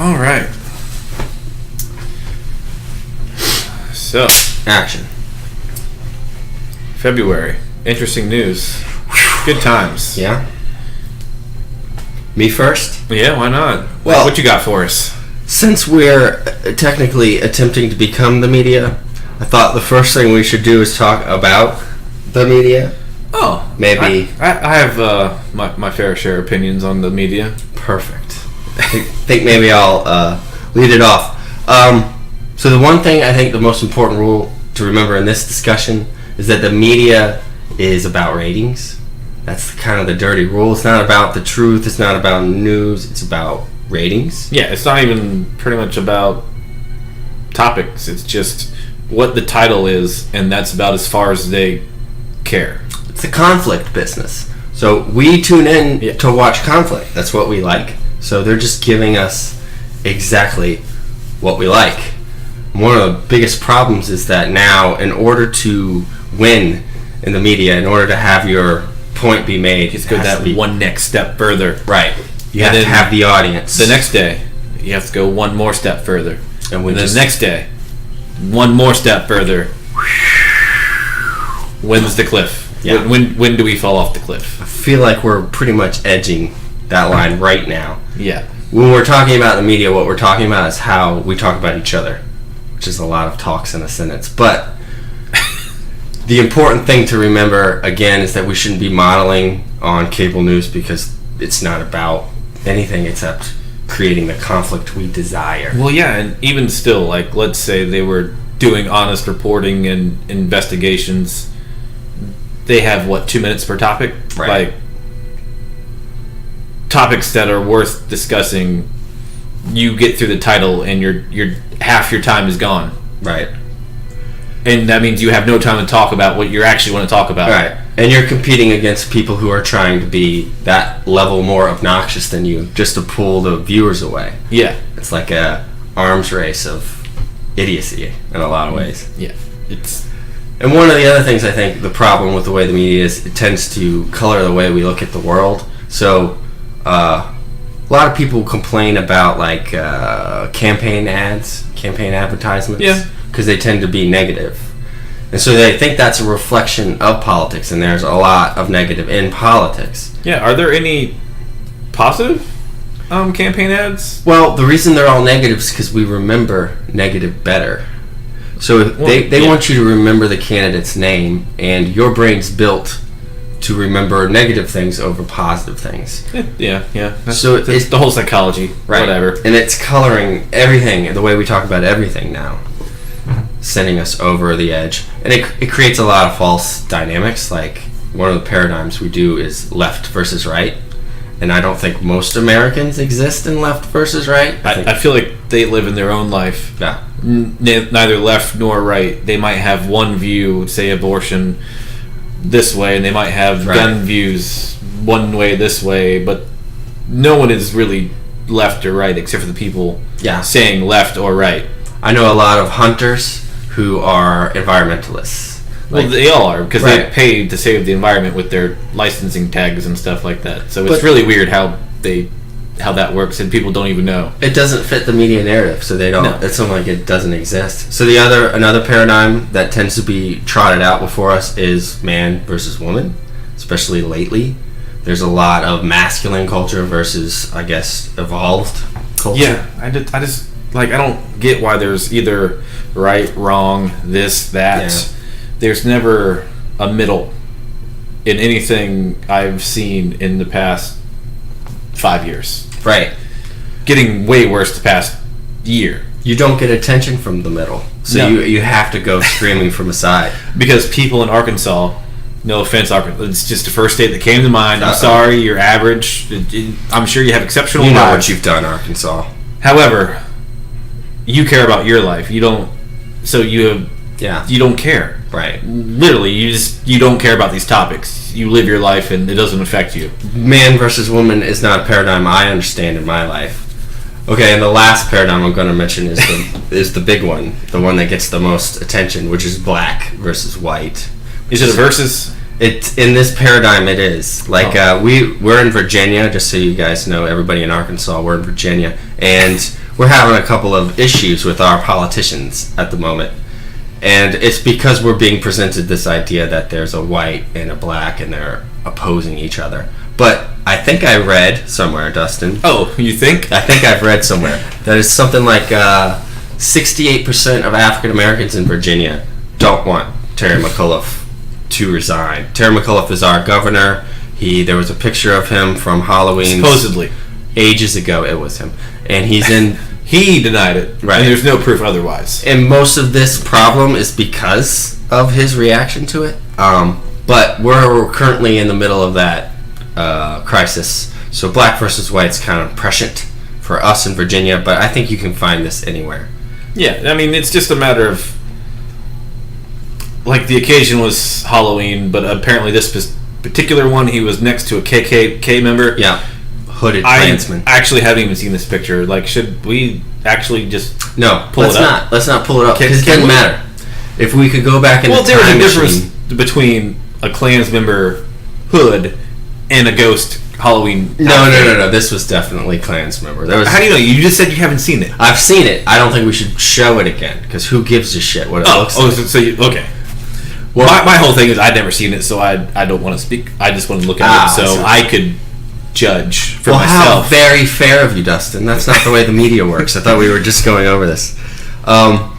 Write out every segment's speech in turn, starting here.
All right. So, action. February. Interesting news. Good times. Yeah. Me first? Yeah, why not? Well, what you got for us? Since we're technically attempting to become the media, I thought the first thing we should do is talk about the media. Oh, maybe. I have my fair share of opinions on the media. Perfect. I think maybe I'll lead it off. So the one thing I think the most important rule to remember in this discussion is that the media is about ratings. That's kind of the dirty rule. It's not about the truth. It's not about news. It's about ratings. Yeah, it's not even pretty much about topics. It's just what the title is, and that's about as far as they care. It's a conflict business. So we tune in to watch conflict. That's what we like. So they're just giving us exactly what we like. One of the biggest problems is that now, in order to win in the media, in order to have your point be made, just go that one next step further. Right. You have to have the audience. The next day, you have to go one more step further. And then the next day, one more step further. When's the cliff? Yeah. When do we fall off the cliff? I feel like we're pretty much edging that line right now. Yeah. When we're talking about the media, what we're talking about is how we talk about each other, which is a lot of talks in a sentence. But the important thing to remember, again, is that we shouldn't be modeling on cable news because it's not about anything except creating the conflict we desire. Well, yeah, and even still, like, let's say they were doing honest reporting and investigations. They have, 2 minutes per topic? Right. Like, topics that are worth discussing, you get through the title and your half your time is gone. Right. And that means you have no time to talk about what you actually want to talk about. Right. And you're competing against people who are trying to be that level more obnoxious than you just to pull the viewers away. Yeah. It's like a arms race of idiocy in a lot of ways. Yeah. And one of the other things I think the problem with the way the media is, it tends to color the way we look at the world. So a lot of people complain about campaign ads, campaign advertisements. Yeah. Because they tend to be negative. And so they think that's a reflection of politics, and there's a lot of negative in politics. Yeah, are there any positive campaign ads? Well, the reason they're all negative is because we remember negative better. So they want you to remember the candidate's name, and your brain's built to remember negative things over positive things. Yeah. So it's the whole psychology, right? Whatever. And it's coloring everything, the way we talk about everything now, sending us over the edge. And it creates a lot of false dynamics. Like, one of the paradigms we do is left versus right. And I don't think most Americans exist in left versus right. I feel like they live in their own life. Yeah. Neither left nor right. They might have one view, say abortion, this way, and they might have gun views one way, this way, but no one is really left or right except for the people saying left or right. I know a lot of hunters who are environmentalists. Well, they all are, because they pay to save the environment with their licensing tags and stuff like that. So it's really weird how that works, and people don't even know. It doesn't fit the media narrative, so they don't. No. It's something like it doesn't exist. So another paradigm that tends to be trotted out before us is man versus woman, especially lately. There's a lot of masculine culture versus, I guess, evolved culture. Yeah, I just I don't get why there's either right, wrong, this, that. Yeah. There's never a middle in anything I've seen in the past 5 years. Right. Getting way worse the past year. You don't get attention from the middle. So you have to go screaming from a side. Because people in Arkansas, no offense, Arkansas, it's just the first state that came to mind. I'm sorry, you're average. I'm sure you have exceptional lives. You know what you've done, Arkansas. However, you care about your life. You don't. So you don't care. Right. Literally, you don't care about these topics. You live your life, and it doesn't affect you. Man versus woman is not a paradigm I understand in my life. Okay, and the last paradigm I'm going to mention is the big one, the one that gets the most attention, which is black versus white. Is it a versus? It's in this paradigm. It is we're in Virginia. Just so you guys know, everybody in Arkansas, we're in Virginia, And we're having a couple of issues with our politicians at the moment. And it's because we're being presented this idea that there's a white and a black and they're opposing each other. But I think I read somewhere, Dustin. Oh, you think? I think I've read somewhere that it's something like 68% of African Americans in Virginia don't want Terry McAuliffe to resign. Terry McAuliffe is our governor. There was a picture of him from Halloween. Supposedly. Ages ago, it was him. And he's in... He denied it. Right. And there's no proof otherwise. And most of this problem is because of his reaction to it. But we're currently in the middle of that crisis. So black versus white's kind of prescient for us in Virginia, but I think you can find this anywhere. Yeah, I mean, it's just a matter of... Like, the occasion was Halloween, but apparently this particular one, he was next to a KKK member. Yeah. Hooded Klansman. I actually haven't even seen this picture. Like, should we actually just pull it up? Let's not pull it up, because it doesn't matter. If we could go back in the time machine... Well, there's a difference between a Klans member hood and a ghost Halloween... No. This was definitely Klans member. How do you know? You just said you haven't seen it. I've seen it. I don't think we should show it again, because who gives a shit what it looks like? Okay. Well, my whole thing is I'd never seen it, so I don't want to speak. I just want to look at it so I could judge for myself. How very fair of you, Dustin. That's not the way the media works. I thought we were just going over this. I'm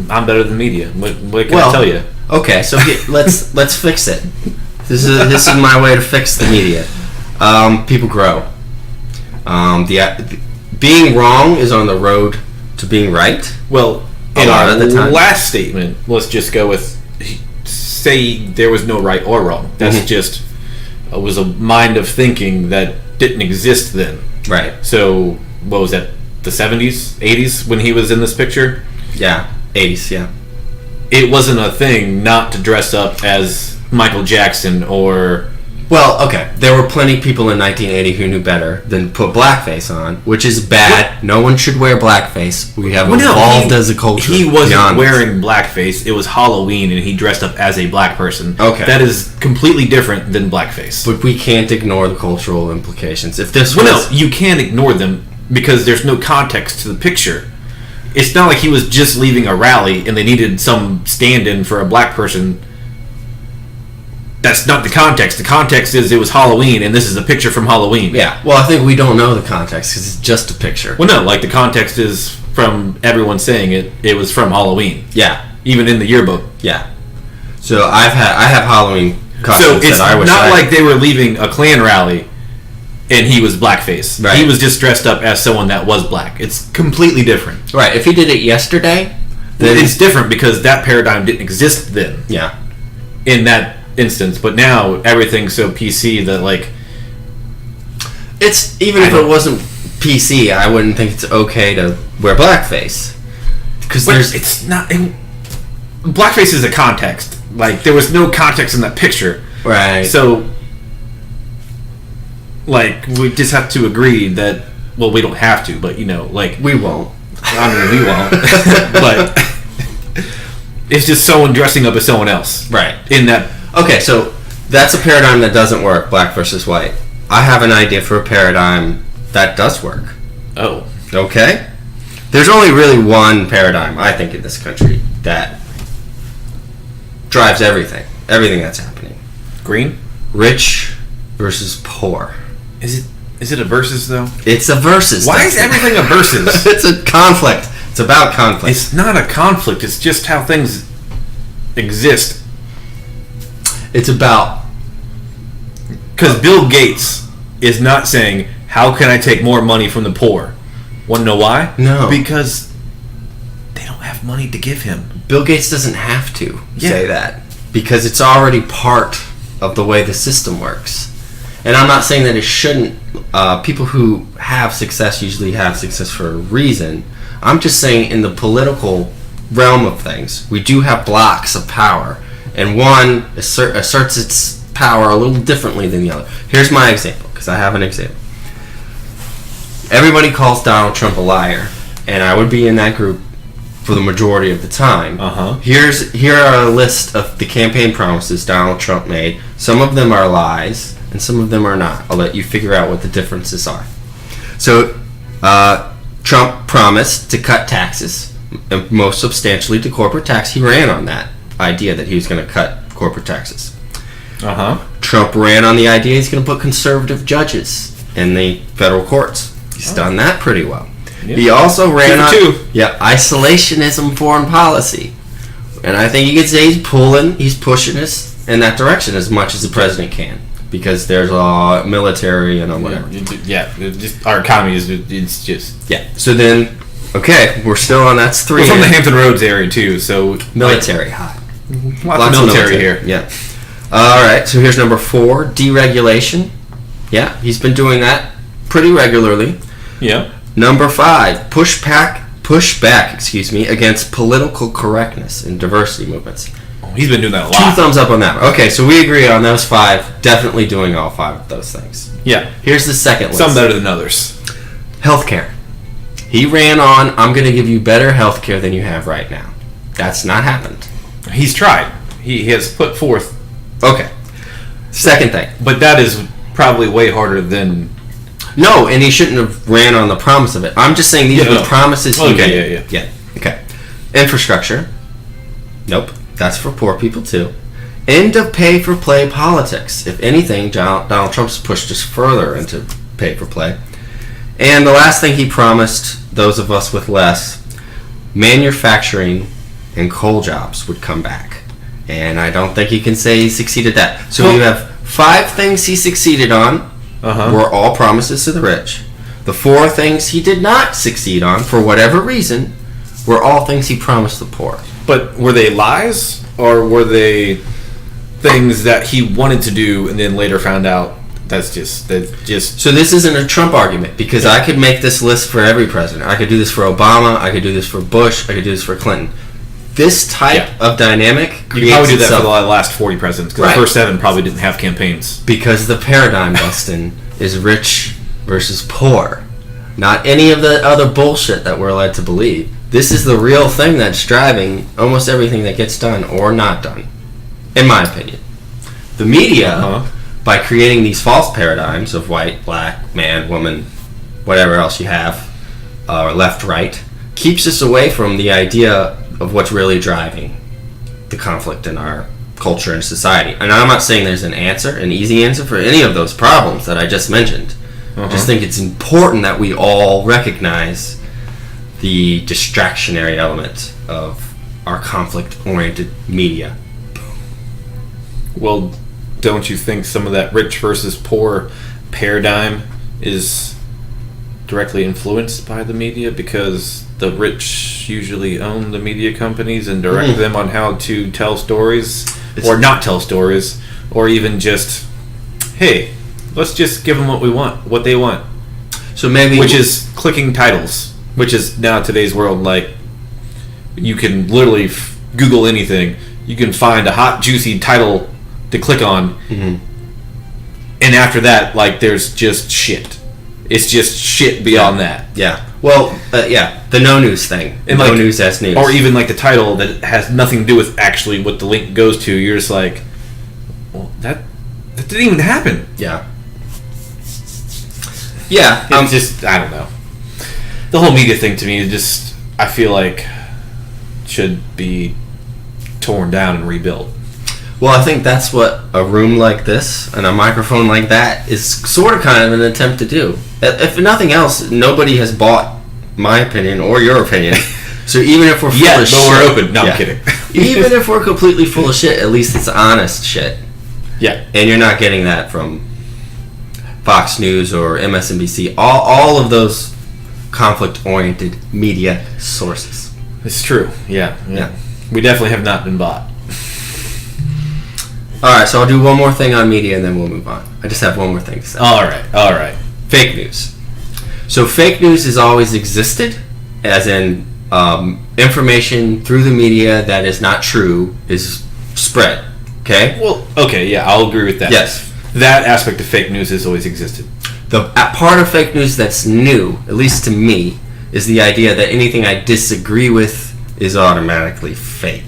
better than media. What can I tell you? Okay, so let's fix it. This is my way to fix the media. People grow. Being wrong is on the road to being right. Well, in our last statement, let's just go with say there was no right or wrong. That's just was a mind of thinking that didn't exist then. Right. So what was that? The 70s, 80s when he was in this picture? Yeah, 80s. Yeah. It wasn't a thing not to dress up as Michael Jackson or... Well, okay. There were plenty of people in 1980 who knew better than put blackface on, which is bad. What? No one should wear blackface. We have evolved as a culture. He wasn't wearing blackface. It was Halloween, and he dressed up as a black person. Okay. That is completely different than blackface. But we can't ignore the cultural implications. If this no, you can't ignore them because there's no context to the picture. It's not like he was just leaving a rally and they needed some stand-in for a black person. That's not the context. The context is it was Halloween, and this is a picture from Halloween. Yeah. Well, I think we don't know the context because it's just a picture. Well, no. Like, the context is from everyone saying it was from Halloween. Yeah. Even in the yearbook. Yeah. So I have Halloween costumes that I wish not like they were leaving a Klan rally and he was blackface. Right. He was just dressed up as someone that was black. It's completely different. Right. If he did it yesterday, then it's different because that paradigm didn't exist then. Yeah. In that instance, but now everything's so PC that like it's if it wasn't PC, I wouldn't think it's okay to wear blackface because it's not. Blackface is a context. Like there was no context in that picture, right? So, like we just have to agree that we don't have to, but like we won't. I mean, we won't, but it's just someone dressing up as someone else, right? In that. Okay, so that's a paradigm that doesn't work, black versus white. I have an idea for a paradigm that does work. Oh. Okay? There's only really one paradigm, I think, in this country that drives everything that's happening. Green? Rich versus poor. Is it a versus, though? It's a versus. Why is everything a versus? It's a conflict. It's about conflict. It's not a conflict. It's just how things exist. It's about... Because Bill Gates is not saying, how can I take more money from the poor? Want to know why? No. Because they don't have money to give him. Bill Gates doesn't have to say that. Because it's already part of the way the system works. And I'm not saying that it shouldn't. People who have success usually have success for a reason. I'm just saying in the political realm of things, we do have blocks of power. And one asserts its power a little differently than the other. Here's my example, because I have an example. Everybody calls Donald Trump a liar, and I would be in that group for the majority of the time. Here are a list of the campaign promises Donald Trump made. Some of them are lies, and some of them are not. I'll let you figure out what the differences are. So Trump promised to cut taxes, most substantially to corporate tax. He ran on that idea that he was going to cut corporate taxes. Trump ran on the idea he's going to put conservative judges in the federal courts. He's done that pretty well. Yeah. He also ran on isolationism foreign policy. And I think you could say he's pushing us in that direction as much as the president can. Because there's a military and whatever. Our economy it's just... Yeah. So then, okay, we're still on, that's 3. We're from the Hampton Roads area, too, so... Military high. Lots of military here. Yeah. All right, so here's number 4, deregulation. Yeah, he's been doing that pretty regularly. Yeah. Number 5, push back, against political correctness in diversity movements. Oh, he's been doing that a lot. 2 thumbs up on that. Okay, so we agree on those 5. Definitely doing all 5 of those things. Yeah. Here's the second list. Some better than others. Healthcare. He ran on, I'm going to give you better healthcare than you have right now. That's not happened. He's tried. He has put forth. Okay. Second thing. But that is probably way harder than... No, and he shouldn't have ran on the promise of it. I'm just saying these are the promises he made. Yeah. Okay. Infrastructure. Nope. That's for poor people too. End of pay-for-play politics. If anything, Donald Trump's pushed us further into pay-for-play. And the last thing he promised those of us with less, manufacturing and coal jobs would come back. And I don't think he can say he succeeded that. So you have 5 things he succeeded on were all promises to the rich. The 4 things he did not succeed on, for whatever reason, were all things he promised the poor. But were they lies, or were they things that he wanted to do and then later found out that's just... So this isn't a Trump argument, because I could make this list for every president. I could do this for Obama, I could do this for Bush, I could do this for Clinton. This type of dynamic creates You probably do that for the last 40 presidents, because the first 7 probably didn't have campaigns. Because the paradigm, Dustin, is rich versus poor. Not any of the other bullshit that we're led to believe. This is the real thing that's driving almost everything that gets done or not done, in my opinion. The media, by creating these false paradigms of white, black, man, woman, whatever else you have, or left, right, keeps us away from the idea of what's really driving the conflict in our culture and society. And I'm not saying there's an easy answer for any of those problems that I just mentioned. I just think it's important that we all recognize the distractionary element of our conflict-oriented media. Well, don't you think some of that rich versus poor paradigm is directly influenced by the media, because the rich usually own the media companies and direct them on how to tell stories or not tell stories, or even just, hey, let's just give them what they want. So maybe, which is clicking titles, which is now today's world. Like, you can literally Google anything, you can find a hot, juicy title to click on, and after that, like, there's just shit. It's just shit beyond that. Yeah. Well, the no news thing. And no news as news. Or even like the title that has nothing to do with actually what the link goes to. You're just like, well, that didn't even happen. Yeah. Yeah. It's just, I don't know. The whole media thing to me is just, I feel like, should be torn down and rebuilt. Well, I think that's what a room like this and a microphone like that is sort of kind of an attempt to do. If nothing else, nobody has bought my opinion or your opinion. So even if we're full of shit... we're open. No, I'm kidding. Even if we're completely full of shit, at least it's honest shit. Yeah. And you're not getting that from Fox News or MSNBC. All of those conflict-oriented media sources. It's true. Yeah. We definitely have not been bought. Alright, so I'll do one more thing on media and then we'll move on. I just have one more thing to say. Alright. Fake news. So fake news has always existed, as in information through the media that is not true is spread. Okay? Well, okay, yeah, I'll agree with that. Yes. That aspect of fake news has always existed. The part of fake news that's new, at least to me, is the idea that anything I disagree with is automatically fake.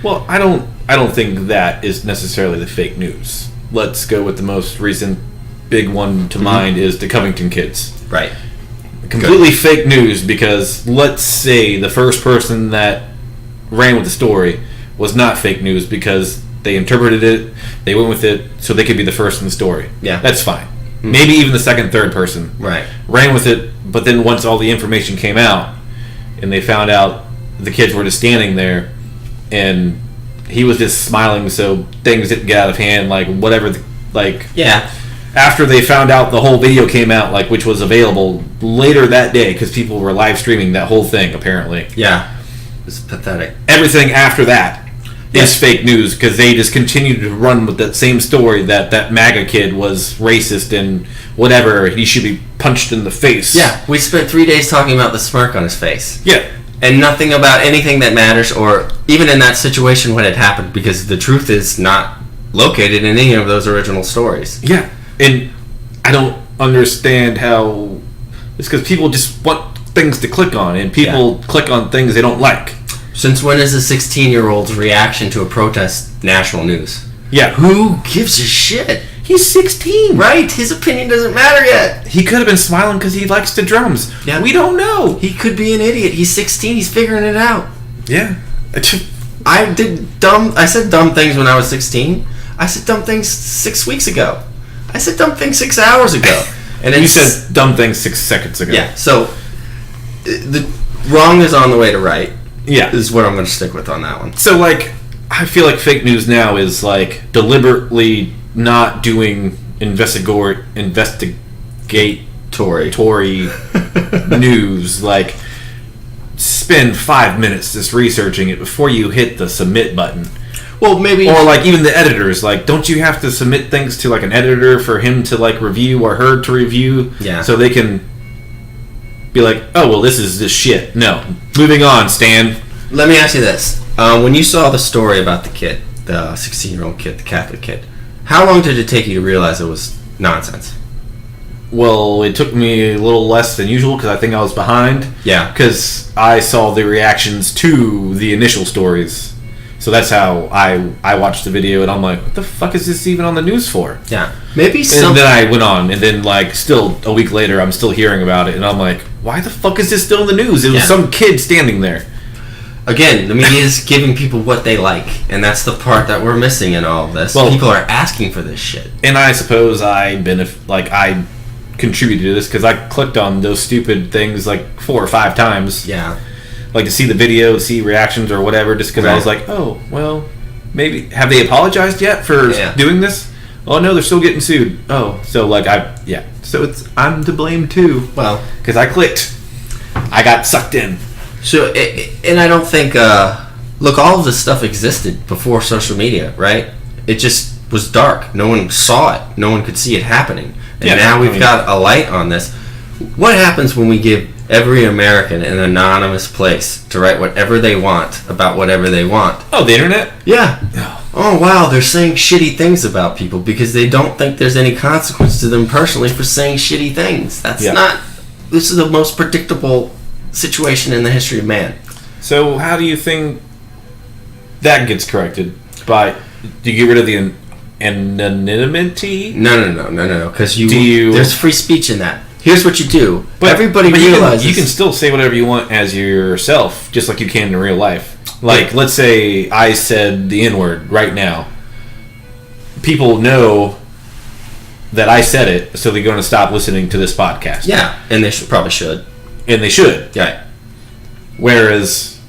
Well, I don't think that is necessarily the fake news. Let's go with the most recent big one to mind is the Covington kids. Right. Completely fake news, because let's say the first person that ran with the story was not fake news because they interpreted it, they went with it so they could be the first in the story. Yeah. That's fine. Maybe even the second, third person ran with it, but then once all the information came out and they found out the kids were just standing there and he was just smiling so things didn't get out of hand, like whatever, after they found out the whole video came out, like, which was available later that day because people were live streaming that whole thing apparently. Yeah. It's pathetic. Everything after that is fake news because they just continued to run with that same story that MAGA kid was racist and whatever, he should be punched in the face. Yeah, we spent 3 days talking about the smirk on his face. Yeah. And nothing about anything that matters, or even in that situation when it happened, because the truth is not located in any of those original stories. Yeah. And I don't understand how... It's because people just want things to click on, and people click on things they don't like. Since when is a 16-year-old's reaction to a protest national news? Yeah. Who gives a shit? He's 16. Right. His opinion doesn't matter yet. He could have been smiling because he likes the drums. Yeah. We don't know. He could be an idiot. He's 16. He's figuring it out. Yeah. I said dumb things when I was 16. I said dumb things 6 weeks ago. I said dumb things 6 hours ago. And you said dumb things 6 seconds ago. Yeah. So the wrong is on the way to right. Yeah. Is what I'm going to stick with on that one. So, like, I feel like fake news now is, like, deliberately not doing investigatory news. Like, spend 5 minutes just researching it before you hit the submit button. Well, maybe... Or, like, even the editors. Like, don't you have to submit things to, like, an editor for him to, like, review or her to review? Yeah. So they can be like, oh, well, this is this shit. No. Moving on, Stan. Let me ask you this. When you saw the story about the kid, the 16-year-old kid, the Catholic kid, how long did it take you to realize it was nonsense? Well, it took me a little less than usual because I think I was behind. Yeah. Because I saw the reactions to the initial stories. So that's how I watched the video, and I'm like, what the fuck is this even on the news for? Yeah. Maybe And then I went on, and then, like, still a week later, I'm still hearing about it, and I'm like, why the fuck is this still in the news? It was some kid standing there. Again, the media is giving people what they like, and that's the part that we're missing in all of this. Well, people are asking for this shit. And I suppose I contributed to this because I clicked on those stupid things like 4 or 5 times. Yeah. Like to see the video, see reactions or whatever, just because I was like, oh, well, maybe. Have they apologized yet for doing this? Oh, no, they're still getting sued. Oh, so like So I'm to blame too. Well, because I clicked. I got sucked in. So, and I don't think, look, all of this stuff existed before social media, right? It just was dark. No one saw it. No one could see it happening. And now we've got a light on this. What happens when we give every American an anonymous place to write whatever they want about whatever they want? Oh, the internet? Yeah. Oh, wow, they're saying shitty things about people because they don't think there's any consequence to them personally for saying shitty things. That's not... This is the most predictable situation in the history of man. So how do you think that gets corrected? Do you get rid of the anonymity? No. Because there's free speech in that. Here's what you do. But everybody realizes you can still say whatever you want as yourself, just like you can in real life. Like, let's say I said the N-word right now. People know that I said it, so they're going to stop listening to this podcast. Yeah, and they probably should. And they should. Yeah. Whereas,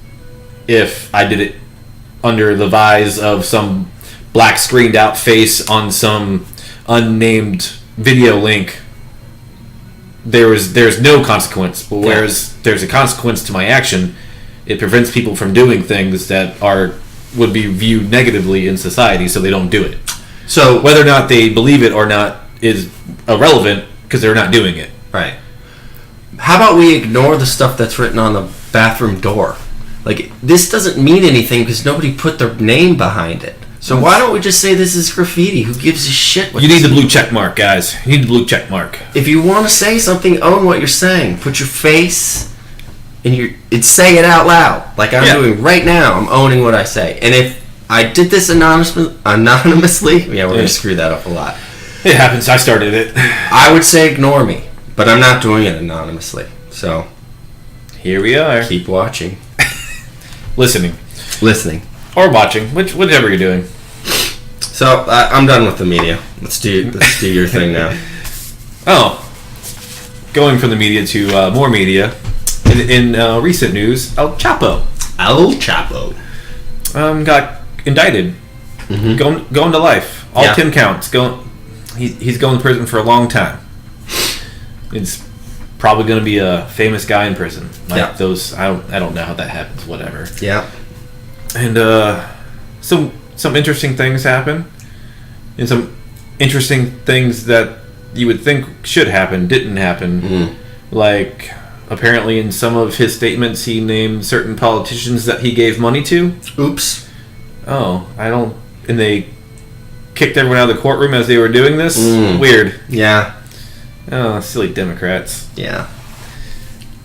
if I did it under the vise of some black screened out face on some unnamed video link, there's no consequence. But whereas there's a consequence to my action, it prevents people from doing things that would be viewed negatively in society, so they don't do it. So whether or not they believe it or not is irrelevant because they're not doing it. Right. How about we ignore the stuff that's written on the bathroom door? Like, this doesn't mean anything because nobody put their name behind it. So why don't we just say this is graffiti? Who gives a shit? You need the blue check mark, guys. You need the blue check mark. If you want to say something, own what you're saying. Put your face and say it out loud, like I'm doing right now. I'm owning what I say. And if I did this anonymously, we're going to screw that up a lot. It happens. I started it. I would say ignore me, but I'm not doing it anonymously. So here we are. Keep watching. Listening. Or watching, whichever you're doing. So I'm done with the media. Let's do your thing now. Oh, going from the media to more media. In recent news, El Chapo got indicted, going to life, all 10 counts. He's going to prison for a long time. It's probably going to be a famous guy in prison, like those. I don't know how that happens. Whatever. Yeah. And some interesting things happen, and some interesting things that you would think should happen didn't happen. Like, apparently in some of his statements he named certain politicians that he gave money to. Oops. Oh, and they kicked everyone out of the courtroom as they were doing this? Weird. Yeah. Oh, silly Democrats. Yeah.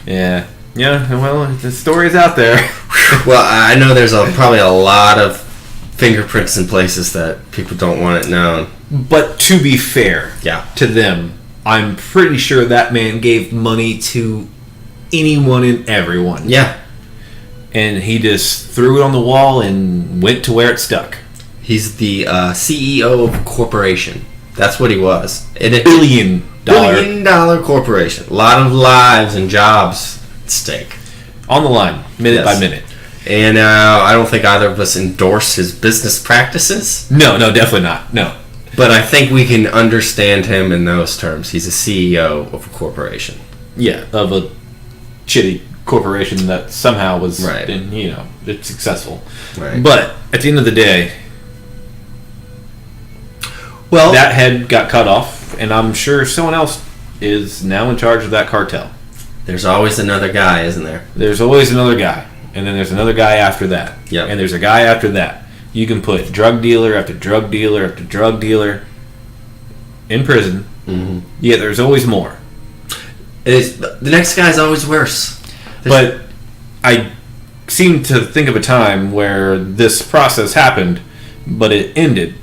Yeah, well, the story's out there. Well, I know there's probably a lot of fingerprints in places that people don't want it known. But to be fair to them, I'm pretty sure that man gave money to anyone and everyone. Yeah. And he just threw it on the wall and went to where it stuck. He's the CEO of a corporation. That's what he was. $1 billion corporation. A lot of lives and jobs at stake. On the line, minute by minute. And I don't think either of us endorse his business practices. No, definitely not. No. But I think we can understand him in those terms. He's a CEO of a corporation. Yeah, of a shitty corporation that somehow was, right. It's successful. Right. But at the end of the day, well, that head got cut off, and I'm sure someone else is now in charge of that cartel. There's always another guy, isn't there? There's always another guy, and then there's another guy after that. Yeah. And there's a guy after that. You can put drug dealer after drug dealer after drug dealer in prison. Mm-hmm. Yet there's always more. The next guy's always worse. But I seem to think of a time where this process happened, but it ended.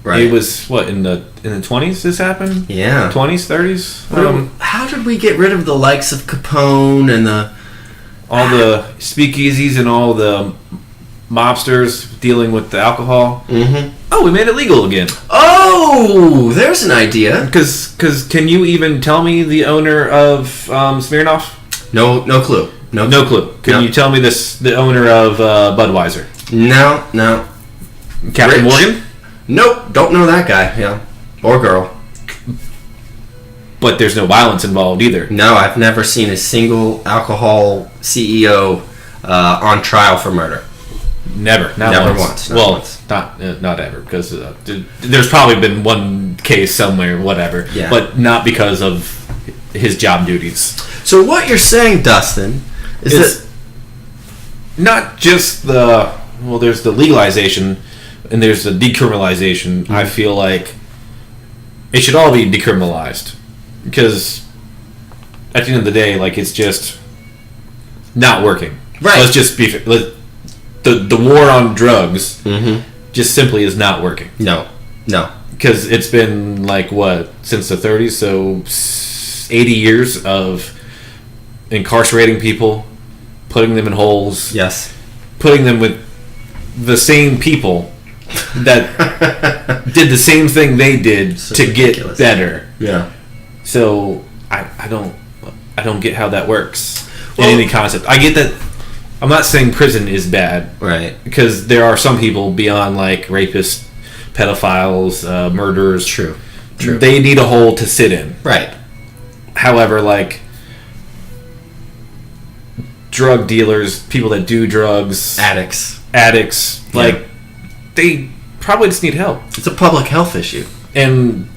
Right. It was in the 20s this happened? Yeah. 20s, 30s? How did we get rid of the likes of Capone and all the speakeasies and all the mobsters dealing with the alcohol? Mm-hmm. Oh, we made it legal again. Oh, there's an idea. Because can you even tell me the owner of Smirnoff? No clue. No clue. Can you tell me the owner of Budweiser? No. Captain Morgan? Nope, don't know that guy. Yeah, or girl. But there's no violence involved either. No, I've never seen a single alcohol CEO on trial for murder. Never. Never once. Not ever, because there's probably been one case somewhere, whatever. Yeah. But not because of his job duties. So what you're saying, Dustin, is that not just there's the legalization and there's the decriminalization. Mm-hmm. I feel like it should all be decriminalized, because at the end of the day, it's just not working. Right. Let's just be the war on drugs mm-hmm. just simply is not working. No. Because it's been since the 30s, so 80 years of incarcerating people, putting them in holes. Yes. Putting them with the same people that did the same thing they did to ridiculous. Get better. Yeah. So I don't get how that works in any concept. I get that. I'm not saying prison is bad, right? Because there are some people beyond rapists, pedophiles, murderers. True. They need a hole to sit in. Right. However, drug dealers, people that do drugs, addicts, they probably just need help. It's a public health issue. And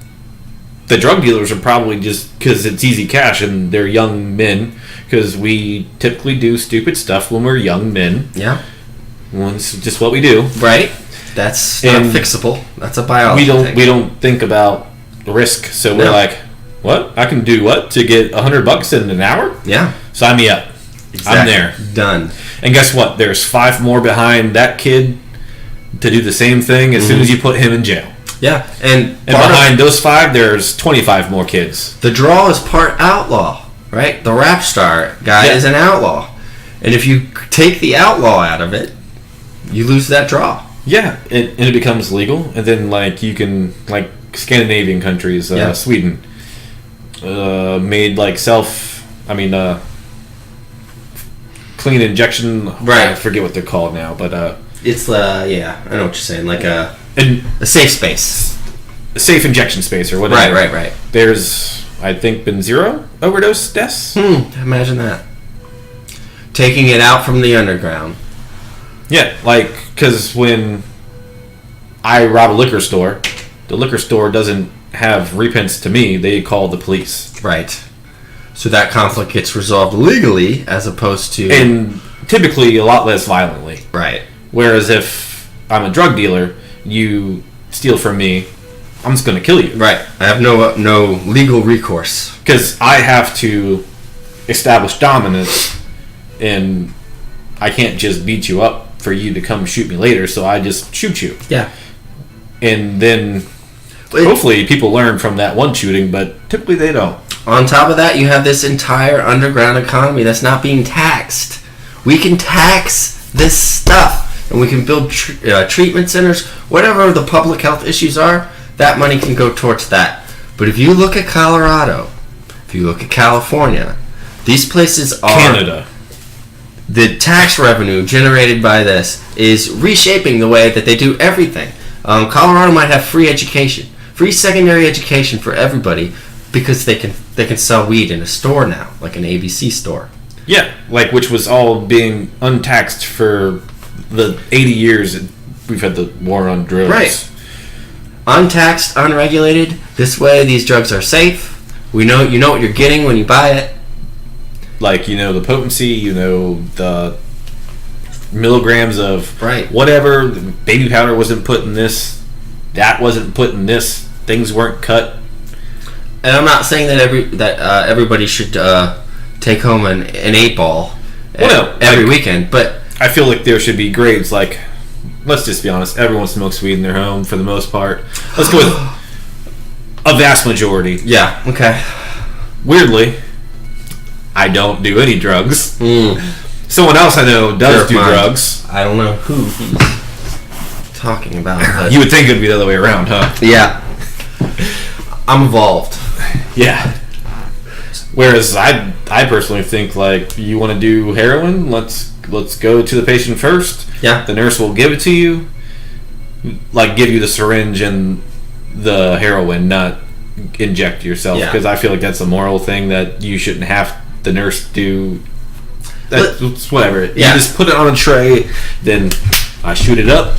the drug dealers are probably just because it's easy cash and they're young men, because we typically do stupid stuff when we're young men. Yeah. It's just what we do. Right. That's not fixable. That's a biology thing. We don't think about risk, so we're like, what? I can do what to get $100 in an hour? Yeah. Sign me up. Exactly. I'm there. Done. And guess what? There's 5 more behind that kid to do the same thing as soon as you put him in jail. Yeah, and behind those 5, there's 25 more kids. The draw is part outlaw, right? The rap star guy is an outlaw. And if you take the outlaw out of it, you lose that draw. Yeah, and it becomes legal. And then, like, you can, like, Scandinavian countries, Sweden, made, like, clean injection. Right. I forget what they're called now, but... it's, I know what you're saying. Like a safe space. A safe injection space or whatever. Right. There's, I think, been 0 overdose deaths. Imagine that. Taking it out from the underground. Yeah, like, because when I rob a liquor store, the liquor store doesn't have repents to me. They call the police. Right. So that conflict gets resolved legally as opposed to... And typically a lot less violently. Right. Whereas if I'm a drug dealer, you steal from me, I'm just going to kill you. Right. I have no legal recourse. Because I have to establish dominance, and I can't just beat you up for you to come shoot me later, so I just shoot you. Yeah. And then hopefully people learn from that one shooting, but typically they don't. On top of that, you have this entire underground economy that's not being taxed. We can tax this stuff, and we can build treatment centers. Whatever the public health issues are, that money can go towards that. But if you look at Colorado, if you look at California, these places are... Canada. The tax revenue generated by this is reshaping the way that they do everything. Colorado might have free education, free secondary education for everybody, because they can sell weed in a store now, like an ABC store. Yeah, like, which was all being untaxed for the 80 years we've had the war on drugs. Right. Untaxed, unregulated. This way, these drugs are safe. You know what you're getting when you buy it. Like, the potency, the milligrams of whatever. The baby powder wasn't put in this. That wasn't put in this. Things weren't cut. And I'm not saying that everybody should take home an 8-ball every weekend, but I feel like there should be grades. Like, let's just be honest, everyone smokes weed in their home for the most part. Let's go with a vast majority. Yeah, okay. Weirdly, I don't do any drugs. Someone else I know does do drugs. I don't know who he's talking about. But you would think it would be the other way around, huh? Yeah. I'm involved. Yeah. Whereas I personally think, like, you want to do heroin, let's go to the patient first. Yeah. The nurse will give it to you, like, give you the syringe and the heroin, not inject yourself. Because I feel like that's a moral thing that you shouldn't have the nurse do. That's whatever. You just put it on a tray, then I shoot it up.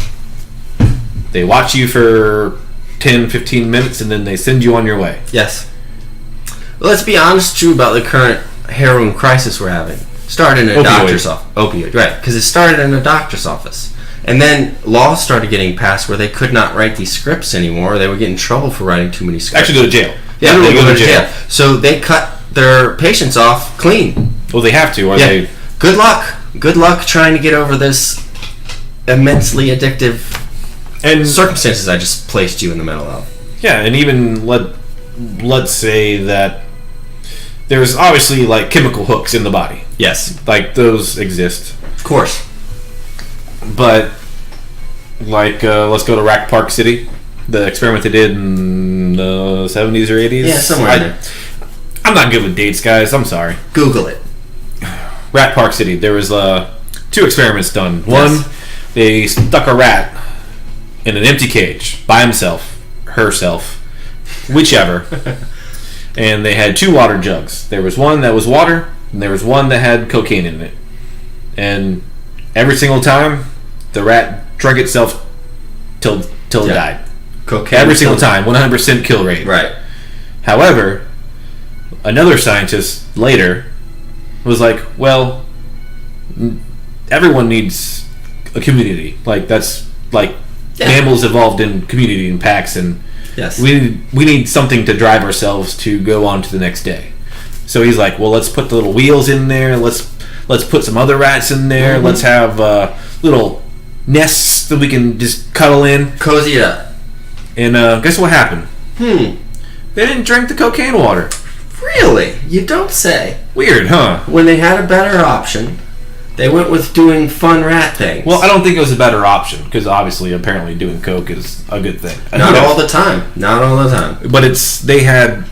They watch you for 10-15 minutes, and then they send you on your way. Yes. Well, let's be honest, too, about the current heroin crisis we're having. Started in a doctor's office. Opioid, right. Because it started in a doctor's office. And then laws started getting passed where they could not write these scripts anymore. They would get in trouble for writing too many scripts. Actually go to jail. Yeah, they go to jail. So they cut their patients off clean. Well, they have to, or they... Good luck. Good luck trying to get over this immensely addictive circumstances I just placed you in the middle of. Yeah, and even let's say that there's obviously, like, chemical hooks in the body. Yes. Like, those exist. Of course. But, like, let's go to Rack Park City. The experiment they did in the 70s or 80s. Yeah, somewhere in there. I'm not good with dates, guys. I'm sorry. Google it. Rat Park City. There was 2 experiments done. One, they stuck a rat in an empty cage by himself, herself, whichever. And they had 2 water jugs. There was one that was water, and there was one that had cocaine in it. And every single time, the rat drunk itself till it died. Cocaine. Every single time, 100% kill rate. Right. However, another scientist later was like, well, everyone needs a community. Like, that's like mammals evolved in community and packs, and we need something to drive ourselves to go on to the next day. So he's like, well, let's put the little wheels in there. Let's put some other rats in there. Mm-hmm. Let's have little nests that we can just cuddle in, cozy it up. And guess what happened? They didn't drink the cocaine water. Really? You don't say. Weird, huh? When they had a better option, they went with doing fun rat things. Well, I don't think it was a better option, because obviously, apparently, doing coke is a good thing. Not all the time. Not all the time. But they had,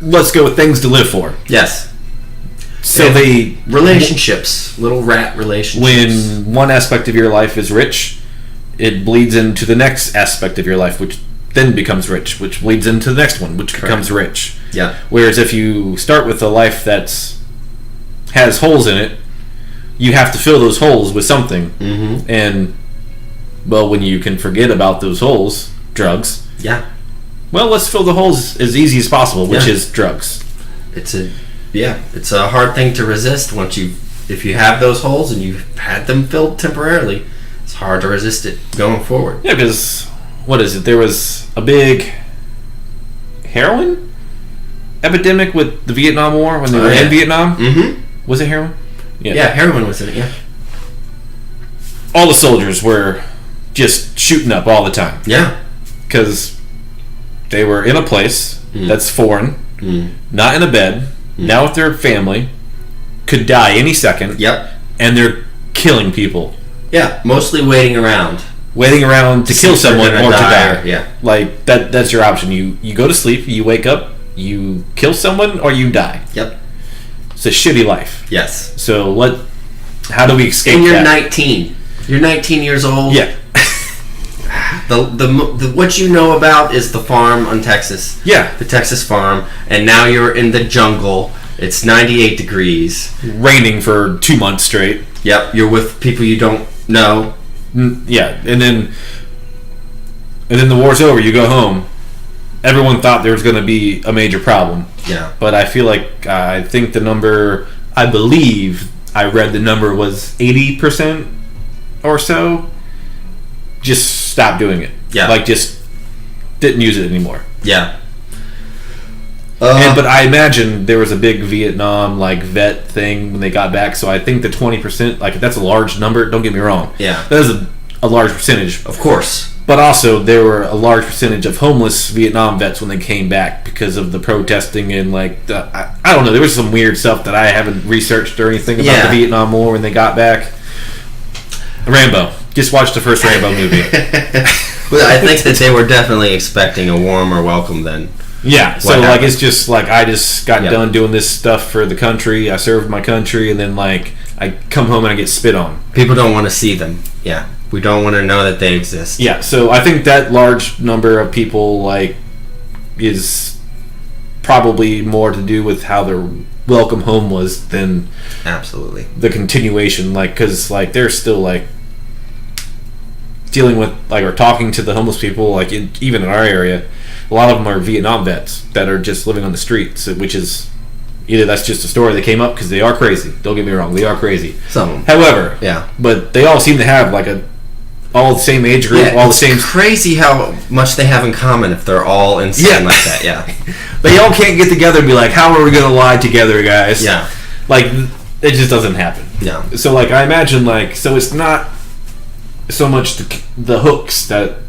let's go with things to live for. Yes. So relationships, little rat relationships. When one aspect of your life is rich, it bleeds into the next aspect of your life, which then becomes rich, which bleeds into the next one, which becomes rich. Yeah. Whereas if you start with a life that has holes in it, you have to fill those holes with something. Mm-hmm. And, well, when you can forget about those holes, drugs. Yeah. Well, let's fill the holes as easy as possible, which is drugs. It's a hard thing to resist if you have those holes and you've had them filled temporarily. It's hard to resist it going forward. Yeah, because what is it? There was a big heroin epidemic with the Vietnam War when they were in Vietnam. Mm-hmm. Was it heroin? Yeah, heroin was in it. Yeah. All the soldiers were just shooting up all the time. Yeah. Because they were in a place that's foreign, not in a bed, now with their family, could die any second. Yep. And they're killing people. Yeah, mostly waiting around to kill someone or to die. Yeah. Like that's your option. You go to sleep, you wake up, you kill someone or you die. Yep. It's a shitty life. Yes. So how do we escape and you're that? 19. You're 19 years old. Yeah. the what you know about is the farm on Texas. Yeah. The Texas farm, and now you're in the jungle. It's 98 degrees. Raining for 2 months straight. Yep. You're with people you don't know. Yeah, and then the war's over. You go home. Everyone thought there was going to be a major problem. Yeah. But I feel like I think the number, I believe I read the number was 80% or so. Just stopped doing it. Yeah. Like just didn't use it anymore. Yeah. But I imagine there was a big Vietnam vet thing when they got back. So I think the 20%, that's a large number. Don't get me wrong. Yeah. That is a large percentage. Of course. But also, there were a large percentage of homeless Vietnam vets when they came back because of the protesting and I don't know. There was some weird stuff that I haven't researched or anything about the Vietnam War when they got back. Rambo. Just watched the first Rambo movie. Well, I think that they were definitely expecting a warmer welcome then. Yeah. So it's just I just got done doing this stuff for the country. I served my country, and then I come home and I get spit on. People don't want to see them. Yeah. We don't want to know that they exist. Yeah, so I think that large number of people is probably more to do with how their welcome home was than absolutely the continuation. Because they're still dealing with or talking to the homeless people. Even in our area, a lot of them are Vietnam vets that are just living on the streets, which is either that's just a story that came up because they are crazy. Don't get me wrong, they are crazy. Some of them. However, but they all seem to have all the same age group, all the same. It's crazy how much they have in common if they're all insane like that. Yeah, they all can't get together and be like, "How are we going to lie together, guys?" Yeah, it just doesn't happen. Yeah. So I imagine so it's not so much the hooks that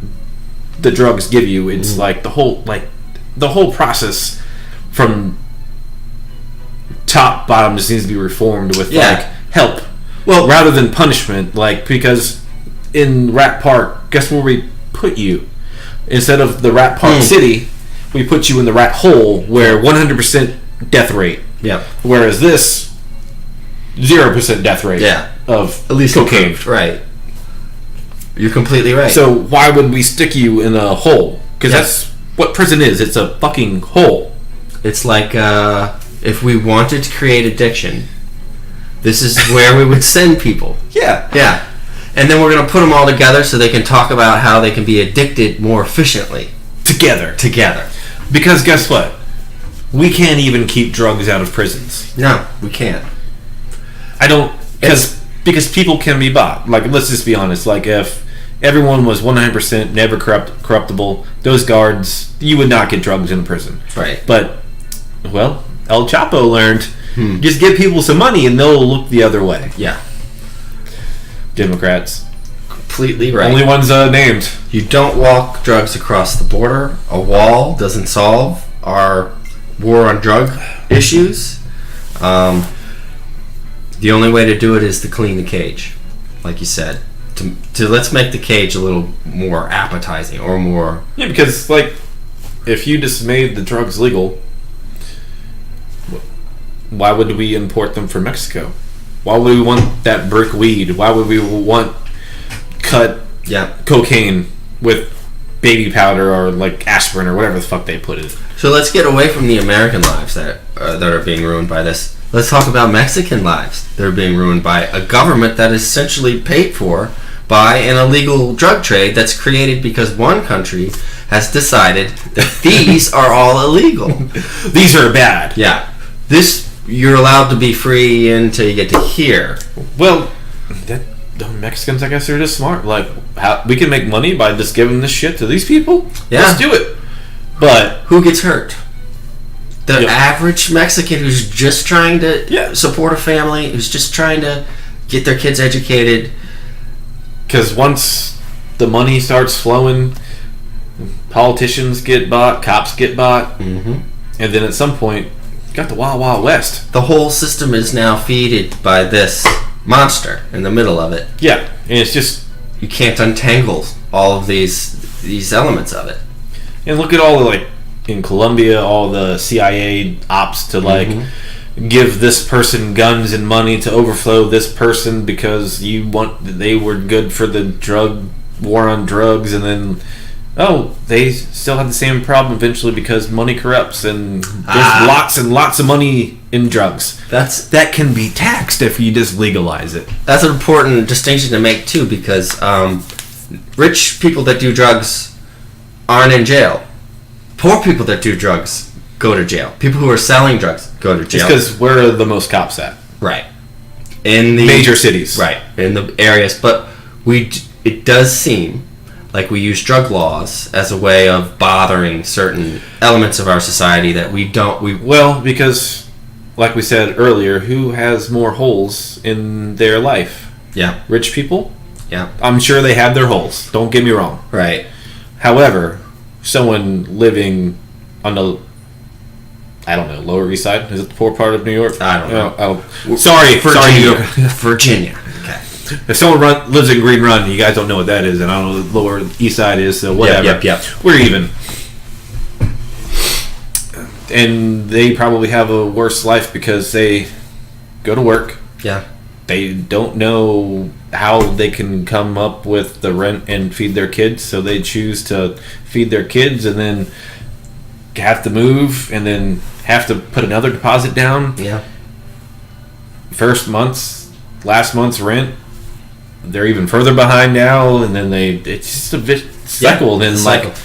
the drugs give you. It's the whole process from top bottom just needs to be reformed with help. Well, rather than punishment, because in Rat Park, guess where we put you? Instead of the Rat Park City, we put you in the rat hole where 100% death rate. Yeah. Whereas this 0% death rate. Yeah. Of at least cocaine. Right. You're completely right. So why would we stick you in a hole? Because that's what prison is. It's a fucking hole. It's if we wanted to create addiction, this is where we would send people. Yeah. Yeah. And then we're going to put them all together so they can talk about how they can be addicted more efficiently. Together. Because guess what? We can't even keep drugs out of prisons. No, we can't. I don't... Because people can be bought. Let's just be honest. If everyone was 100% never corruptible, those guards, you would not get drugs in a prison. Right. But, El Chapo learned, just give people some money and they'll look the other way. Yeah. Democrats. completely right. Only ones named. You don't walk drugs across the border. A wall doesn't solve our war on drug issues. The only way to do it is to clean the cage, like you said. To let's make the cage a little more appetizing or more. Yeah, because like, if you just made the drugs legal, why would we import them from Mexico? Why would we want that brick weed? Why would we want cut cocaine with baby powder or like aspirin or whatever the fuck they put in it? So let's get away from the American lives that are being ruined by this. Let's talk about Mexican lives that are being ruined by a government that is essentially paid for by an illegal drug trade that's created because one country has decided that these are all illegal. These are bad. Yeah. You're allowed to be free until you get to here. Well, the Mexicans, I guess, are just smart. Like, we can make money by just giving this shit to these people? Yeah. Let's do it. But who gets hurt? The average Mexican who's just trying to support a family, who's just trying to get their kids educated. Because once the money starts flowing, politicians get bought, cops get bought, and then at some point, you got the Wild Wild West. The whole system is now fed by this monster in the middle of it. Yeah, and it's just... You can't untangle all of these elements of it. And look at all the, like, in Colombia, all the CIA ops to, like... give this person guns and money to overflow this person because they were good for the drug war on drugs, and then they still have the same problem eventually because money corrupts and there's lots and lots of money in drugs. That can be taxed if you just legalize it. That's an important distinction to make too, because rich people that do drugs aren't in jail. Poor people that do drugs go to jail. People who are selling drugs go to jail. It's because where are the most cops at? Right. In the major cities. Right. In the areas. But it does seem like we use drug laws as a way of bothering certain elements of our society that we don't... Well, because, like we said earlier, who has more holes in their life? Yeah. Rich people? Yeah. I'm sure they have their holes. Don't get me wrong. Right. However, someone living on the... I don't know, Lower East Side? Is it the poor part of New York? I don't know. Sorry, New York. Virginia. Okay. If someone lives in Green Run, you guys don't know what that is, and I don't know what Lower East Side is, so whatever. Yep. We're even. And they probably have a worse life because they go to work. Yeah. They don't know how they can come up with the rent and feed their kids, so they choose to feed their kids and then have to move and then have to put another deposit down. Yeah. Last month's rent, they're even further behind now, and then it's just a cycle. Yeah, and like,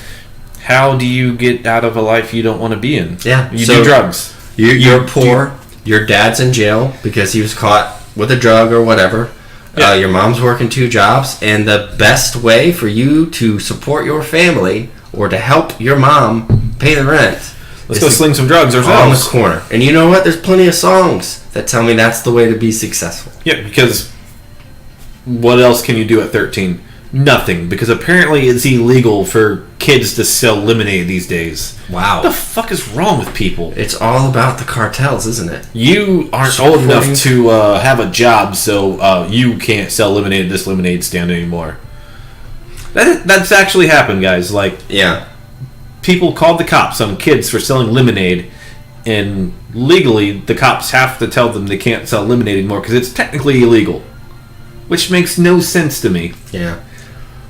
how do you get out of a life you don't want to be in? Yeah. You do drugs. You're poor. Your dad's in jail because he was caught with a drug or whatever. Yeah. Your mom's working 2 jobs, and the best way for you to support your family or to help your mom pay the rent. Let's go sling some drugs ourselves. On the corner. And you know what? There's plenty of songs that tell me that's the way to be successful. Yeah, because what else can you do at 13? Nothing. Because apparently it's illegal for kids to sell lemonade these days. Wow. What the fuck is wrong with people? It's all about the cartels, isn't it? You aren't old enough to have a job, so you can't sell lemonade at this lemonade stand anymore. That's actually happened, guys. Like, yeah. People called the cops on kids for selling lemonade, and legally the cops have to tell them they can't sell lemonade anymore because it's technically illegal, which makes no sense to me. Yeah.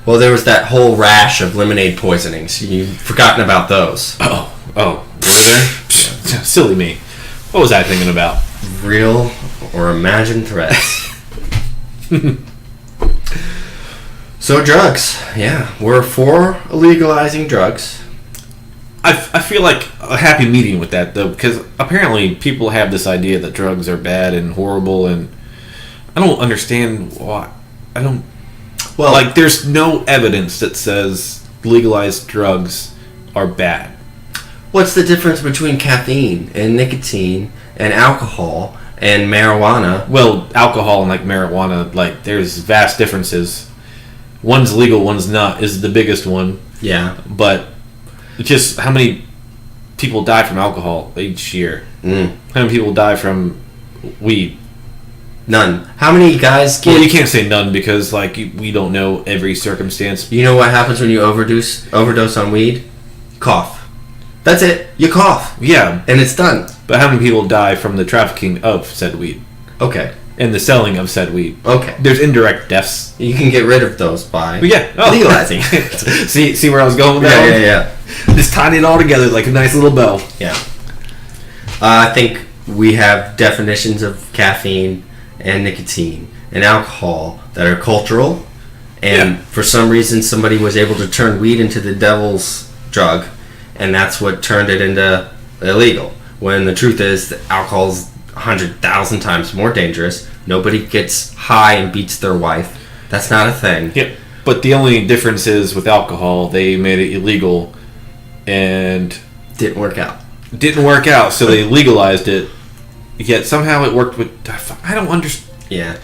Well, there was that whole rash of lemonade poisonings. You've forgotten about those. Oh, were there? Silly me. What was I thinking about? Real or imagined threats. So drugs. Yeah, we're for legalizing drugs. I feel like a happy medium with that, though, because apparently people have this idea that drugs are bad and horrible, and I don't understand why. There's no evidence that says legalized drugs are bad. What's the difference between caffeine and nicotine and alcohol and marijuana? Well, alcohol and, like, marijuana, like, there's vast differences. one's legal, one's not, is the biggest one. Yeah. But it's just how many people die from alcohol each year? How many people die from weed? None. How many guys get... Well, you can't say none because, like, we don't know every circumstance. You know what happens when you overdose on weed? Cough. That's it. You cough. Yeah. And it's done. But how many people die from the trafficking of said weed? Okay. And the selling of said weed? Okay. There's indirect deaths. You can get rid of those by legalizing. see where I was going with that? Yeah. Just tying it all together like a nice little bow. Yeah. I think we have definitions of caffeine and nicotine and alcohol that are cultural, and for some reason somebody was able to turn weed into the devil's drug, and that's what turned it into illegal, when the truth is that alcohol's 100,000 times more dangerous. Nobody gets high and beats their wife. That's not a thing. Yep. But the only difference is with alcohol, they made it illegal and didn't work out, so they legalized it. Yet somehow it worked with... I don't understand. Yeah.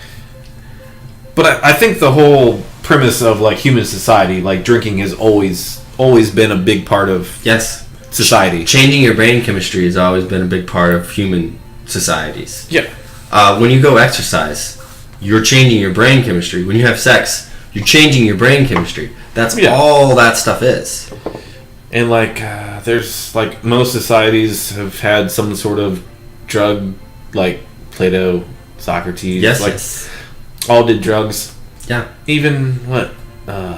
But I think the whole premise of, like, human society, like, drinking has always been a big part of society. Changing your brain chemistry has always been a big part of human societies. Yeah. When you go exercise, you're changing your brain chemistry. When you have sex, you're changing your brain chemistry. That's all that stuff is. And, like, there's, like, most societies have had some sort of drug, like Plato, Socrates, all did drugs. Yeah. Even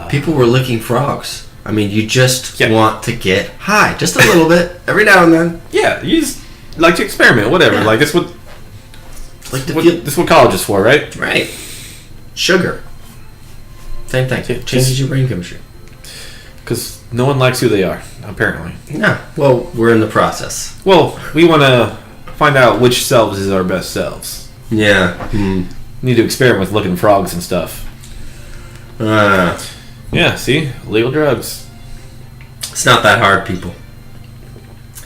people were licking frogs. I mean, you just want to get high, just a little bit, every now and then. Yeah, you just like to experiment, whatever. Yeah. Like that's what college is for, right? Right. Sugar. Same thing. It changes your brain chemistry. Because no one likes who they are, apparently. No. Well, we're in the process. Well, we want to find out which selves is our best selves. Yeah. Need to experiment with looking frogs and stuff. Yeah, see? Legal drugs. It's not that hard, people.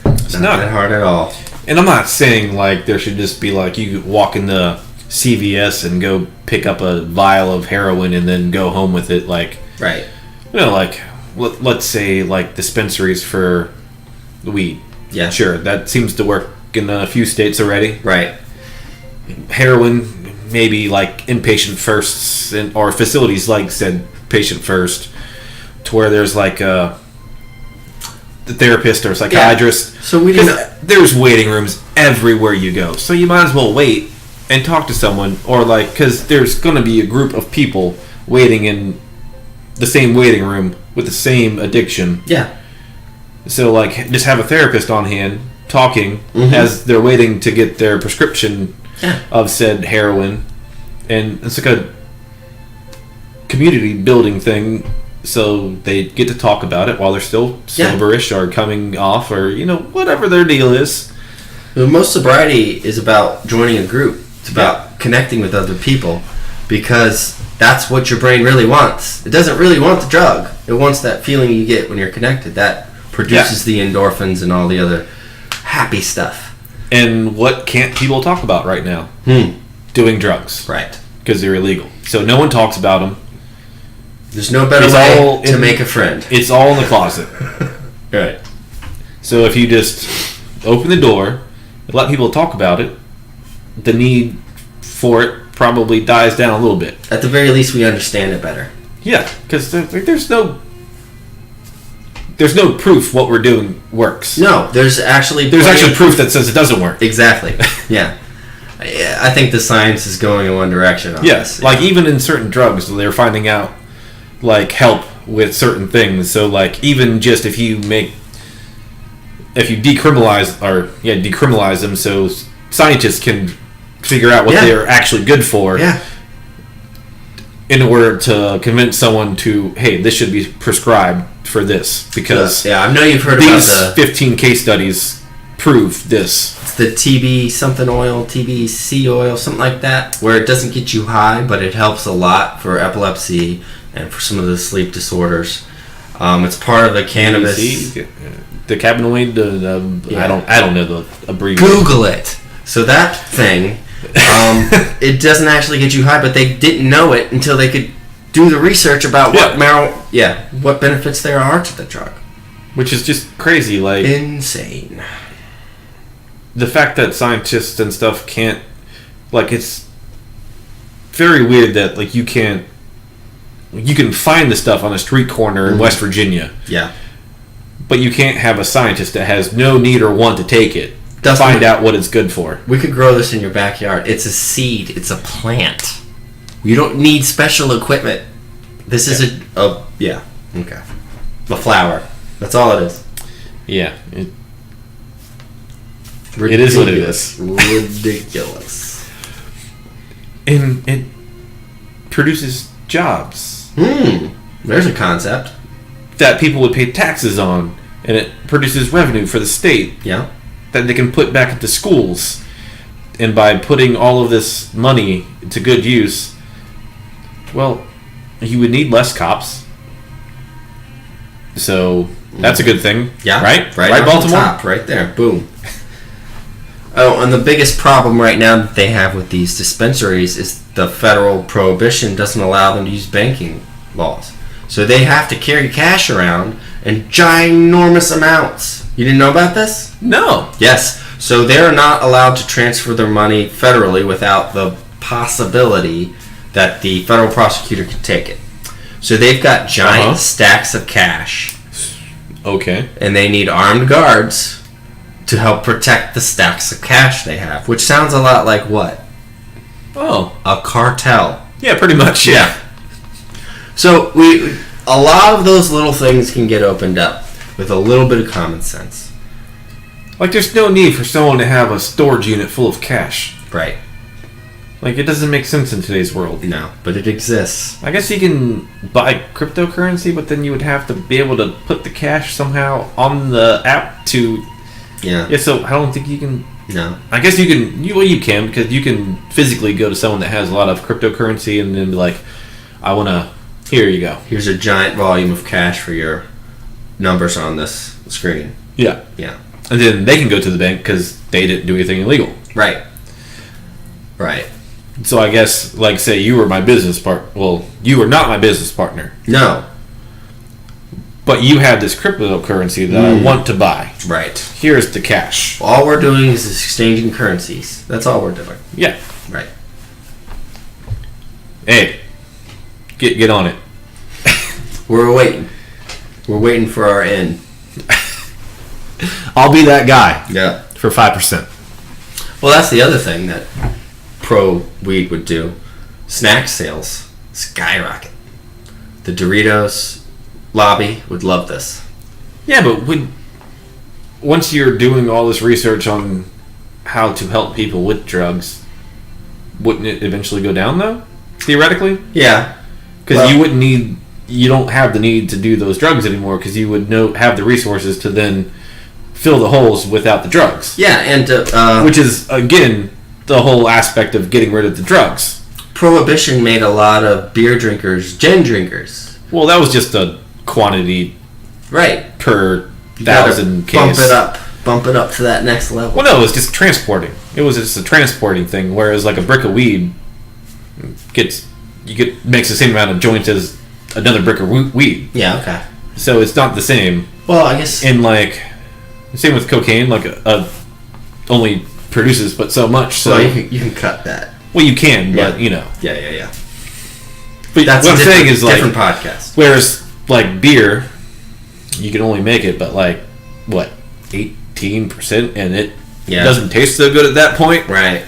It's not that hard at all. And I'm not saying, like, there should just be, like, you walk in the CVS and go pick up a vial of heroin and then go home with it, like... Right. You know, like, let's say, like, dispensaries for weed. Yeah. Sure, that seems to work in a few states already. Right. Heroin, maybe like inpatient firsts or facilities like said patient first, to where there's like the therapist or psychiatrist. Yeah. So there's waiting rooms everywhere you go, so you might as well wait and talk to someone, or like because there's going to be a group of people waiting in the same waiting room with the same addiction. Yeah. So like just have a therapist on hand talking as they're waiting to get their prescription of said heroin, and it's like a community building thing, so they get to talk about it while they're still soberish or coming off, or you know, whatever their deal is. Most sobriety is about joining a group. It's about connecting with other people, because that's what your brain really wants. It doesn't really want the drug. It wants that feeling you get when you're connected. That produces the endorphins and all the other happy stuff. And what can't people talk about right now? Doing drugs. Right. Because they're illegal. So no one talks about them. There's no better way to make a friend. It's all in the closet. Right. So if you just open the door and let people talk about it, the need for it probably dies down a little bit. At the very least, we understand it better. Yeah, because there's no proof what we're doing works. No, there's actually proof that says it doesn't work. Exactly. Yeah. I think the science is going in one direction on this. Like even in certain drugs, they're finding out like help with certain things. So like even just if you decriminalize them, so scientists can figure out what they're actually good for. Yeah. In order to convince someone to, hey, this should be prescribed for this, because I know you've heard these about the 15 case studies prove this. It's the TB something oil, TBC oil, something like that, where it doesn't get you high, but it helps a lot for epilepsy and for some of the sleep disorders. It's part of the cannabis. The cannabinoid. I don't know the abbreviation. Google it. So that thing, it doesn't actually get you high, but they didn't know it until they could do the research about what benefits there are to the drug. Which is just crazy, like insane. The fact that scientists and stuff can't, like, it's very weird that, like, you can find the stuff on a street corner in West Virginia. Yeah. But you can't have a scientist that has no need or want to take it to find out what it's good for. We could grow this in your backyard. It's a seed. It's a plant. You don't need special equipment. This is okay. A flower. That's all it is. Yeah. It is what it is. Ridiculous. And it produces jobs. There's a concept. That people would pay taxes on. And it produces revenue for the state. Yeah. That they can put back into schools. And by putting all of this money to good use, well, you would need less cops. So that's a good thing. Yeah. Right, Baltimore? Top, right there. Boom. Oh, and the biggest problem right now that they have with these dispensaries is the federal prohibition doesn't allow them to use banking laws. So they have to carry cash around in ginormous amounts. You didn't know about this? No. Yes. So they're not allowed to transfer their money federally without the possibility that the federal prosecutor can take it. So they've got giant stacks of cash. Okay. And they need armed guards to help protect the stacks of cash they have, which sounds a lot like what? Oh. A cartel. Yeah, pretty much, yeah. So a lot of those little things can get opened up with a little bit of common sense. Like, there's no need for someone to have a storage unit full of cash. Right. Like, it doesn't make sense in today's world. No, but it exists. I guess you can buy cryptocurrency, but then you would have to be able to put the cash somehow on the app to... Yeah, so I don't think you can... No. I guess you can... You can, because you can physically go to someone that has a lot of cryptocurrency and then be like, I want to... Here you go. Here's a giant volume of cash for your numbers on this screen. Yeah. Yeah. And then they can go to the bank because they didn't do anything illegal. Right. Right. So I guess, like, say you were my business partner. Well, you were not my business partner. No. But you have this cryptocurrency that I want to buy. Right. Here's the cash. All we're doing is exchanging currencies. That's all we're doing. Yeah. Right. Hey, get on it. We're waiting. We're waiting for our end. I'll be that guy. Yeah. For 5%. Well, that's the other thing that pro-weed would do. Snack sales skyrocket. The Doritos lobby would love this. Yeah, but once you're doing all this research on how to help people with drugs, wouldn't it eventually go down, though? Theoretically? Yeah. Because you don't have the need to do those drugs anymore because you would have the resources to then fill the holes without the drugs. Yeah, and... which is, again, the whole aspect of getting rid of the drugs. Prohibition made a lot of beer drinkers gin drinkers. Well, that was just a quantity right per 1,000 case. Bump it up to that next level. Well, no, it was just transporting. It was just a transporting thing, whereas like a brick of weed makes the same amount of joints as another brick of weed. Yeah, okay. So it's not the same. Well, I guess... And like, same with cocaine, like only produces but so much. So well, you can cut that. Well, you can, but you know. Yeah. But that's what I'm saying is like different podcast. Whereas like beer, you can only make it, but like what 18%, and it doesn't taste so good at that point. Right.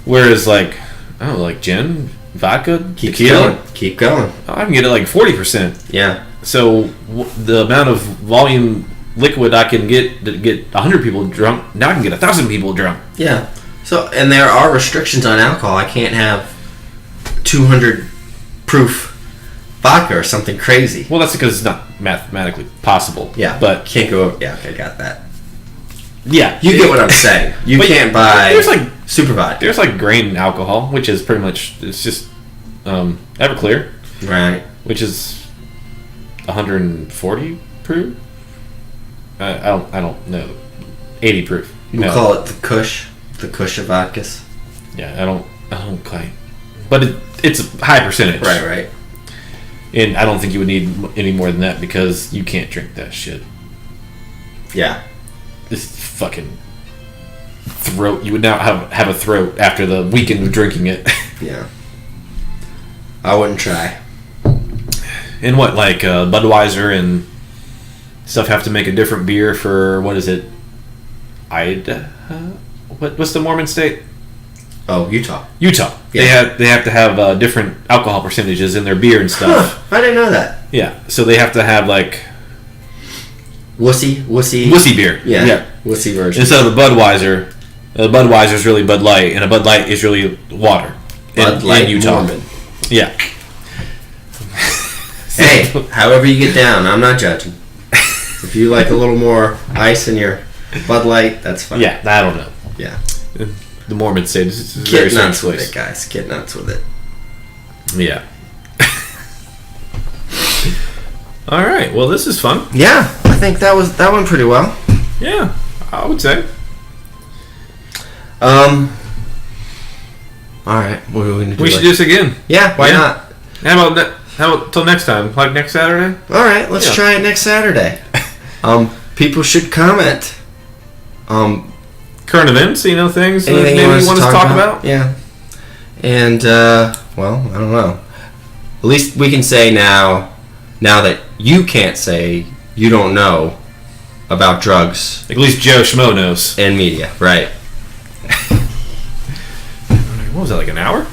Whereas like like gin, vodka, tequila, keep going. I can get it like 40%. Yeah. So the amount of volume liquid I can get to get 100 people drunk, now I can get 1,000 people drunk. Yeah. So, and there are restrictions on alcohol. I can't have 200 proof vodka or something crazy. Well, that's because it's not mathematically possible. Yeah. But can't go. Yeah. Okay, got that. Yeah. You get what I'm saying. You can't buy. There's like super vodka. There's like grain alcohol, which is pretty much it's just Everclear, right? Which is 140 proof. I don't know. 80 proof. We'll call it the Kush of vodkas. Yeah, I don't quite. But it's a high percentage. Right. And I don't think you would need any more than that because you can't drink that shit. Yeah. This fucking throat. You would now have a throat after the weekend of drinking it. Yeah. I wouldn't try. And what, like Budweiser and stuff have to make a different beer for, what is it? What's the Mormon state? Oh, Utah. Utah. Yeah. They have to have different alcohol percentages in their beer and stuff. Huh, I didn't know that. Yeah, so they have to have like wussy beer. Yeah. Wussy version. Instead of a Budweiser is really Bud Light, and a Bud Light is really water. Bud Light in Utah. Mormon. Yeah. Hey, however you get down, I'm not judging. If you like a little more ice in your Bud Light, that's fine. Yeah, I don't know. Yeah. The Mormons say this is a Get very strange nuts with place. it, guys. Get nuts with it. Yeah. All right. Well, this is fun. Yeah, I think that went pretty well. Yeah, I would say. All right. What are we gonna do? We should do this again. Yeah. Why not? How about till next time? Like next Saturday? All right. Let's try it next Saturday. People should comment. Current events, things that anything maybe you want us to talk about? Yeah. And well, I don't know. At least we can say now that you can't say you don't know about drugs. At least Joe Schmo knows. And media, right? What was that, like an hour?